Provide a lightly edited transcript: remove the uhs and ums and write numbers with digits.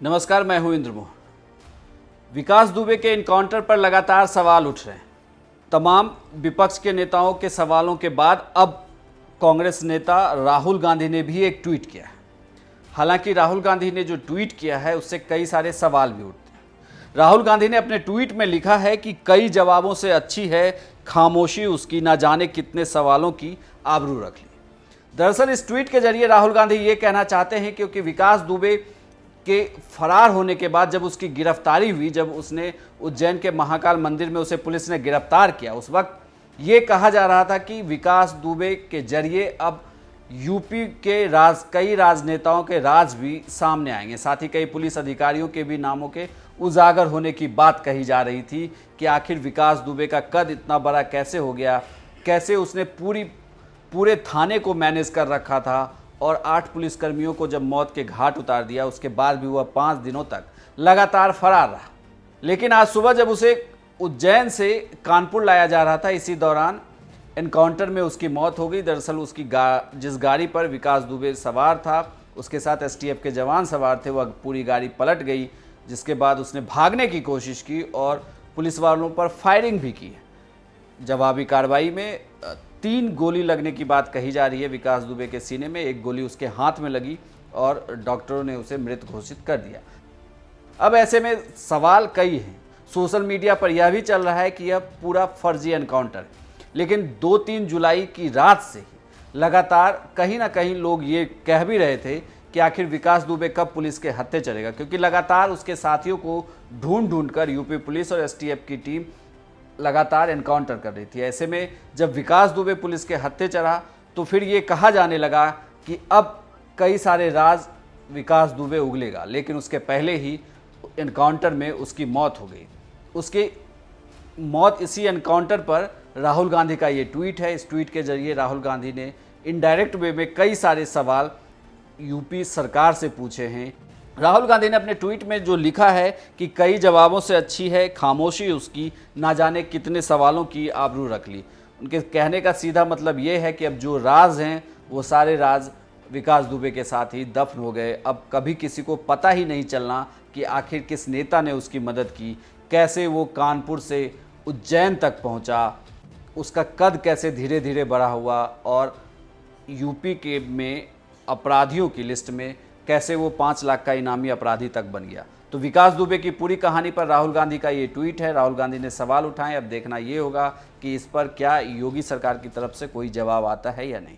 नमस्कार, मैं हूं इंद्र मोहन। विकास दुबे के इनकाउंटर पर लगातार सवाल उठ रहे हैं। तमाम विपक्ष के नेताओं के सवालों के बाद अब कांग्रेस नेता राहुल गांधी ने भी एक ट्वीट किया है। हालांकि राहुल गांधी ने जो ट्वीट किया है उससे कई सारे सवाल भी उठते हैं। राहुल गांधी ने अपने ट्वीट में लिखा है कि कई जवाबों से अच्छी है खामोशी उसकी, ना जाने कितने सवालों की आबरू रख ली। दरअसल इस ट्वीट के जरिए राहुल गांधी ये कहना चाहते हैं क्योंकि विकास दुबे के फरार होने के बाद जब उसकी गिरफ्तारी हुई, जब उसने उज्जैन के महाकाल मंदिर में उसे पुलिस ने गिरफ्तार किया, उस वक्त ये कहा जा रहा था कि विकास दुबे के जरिए अब यूपी के कई राजनेताओं के राज भी सामने आएंगे। साथ ही कई पुलिस अधिकारियों के भी नामों के उजागर होने की बात कही जा रही थी कि आखिर विकास दुबे का कद इतना बड़ा कैसे हो गया, कैसे उसने पूरे थाने को मैनेज कर रखा था और 8 पुलिसकर्मियों को जब मौत के घाट उतार दिया, उसके बाद भी वह 5 दिनों तक लगातार फरार रहा। लेकिन आज सुबह जब उसे उज्जैन से कानपुर लाया जा रहा था, इसी दौरान एनकाउंटर में उसकी मौत हो गई। दरअसल उसकी जिस गाड़ी पर विकास दुबे सवार था, उसके साथ एसटीएफ के जवान सवार थे, वह पूरी गाड़ी पलट गई, जिसके बाद उसने भागने की कोशिश की और पुलिस वालों पर फायरिंग भी की। जवाबी कार्रवाई में 3 गोली लगने की बात कही जा रही है विकास दुबे के सीने में। 1 गोली उसके हाथ में लगी और डॉक्टरों ने उसे मृत घोषित कर दिया। अब ऐसे में सवाल कई हैं। सोशल मीडिया पर यह भी चल रहा है कि यह पूरा फर्जी एनकाउंटर है, लेकिन 2-3 जुलाई की रात से ही लगातार कहीं ना कहीं लोग ये कह भी रहे थे कि आखिर विकास दुबे कब पुलिस के हत्थे चढ़ेगा, क्योंकि लगातार उसके साथियों को ढूंढ कर यूपी पुलिस और एसटीएफ की टीम लगातार एनकाउंटर कर रही थी। ऐसे में जब विकास दुबे पुलिस के हत्थे चढ़ा तो फिर ये कहा जाने लगा कि अब कई सारे राज विकास दुबे उगलेगा, लेकिन उसके पहले ही एनकाउंटर में उसकी मौत हो गई। उसकी मौत इसी एनकाउंटर पर राहुल गांधी का ये ट्वीट है। इस ट्वीट के जरिए राहुल गांधी ने इनडायरेक्ट वे में कई सारे सवाल यूपी सरकार से पूछे हैं। राहुल गांधी ने अपने ट्वीट में जो लिखा है कि कई जवाबों से अच्छी है खामोशी उसकी, ना जाने कितने सवालों की आबरू रख ली। उनके कहने का सीधा मतलब ये है कि अब जो राज हैं वो सारे राज विकास दुबे के साथ ही दफन हो गए। अब कभी किसी को पता ही नहीं चलना कि आखिर किस नेता ने उसकी मदद की, कैसे वो कानपुर से उज्जैन तक पहुंचा, उसका कद कैसे धीरे धीरे बढ़ा हुआ और यूपी के में अपराधियों की लिस्ट में कैसे वो 5 लाख का इनामी अपराधी तक बन गया। तो विकास दुबे की पूरी कहानी पर राहुल गांधी का ये ट्वीट है। राहुल गांधी ने सवाल उठाए। अब देखना ये होगा कि इस पर क्या योगी सरकार की तरफ से कोई जवाब आता है या नहीं।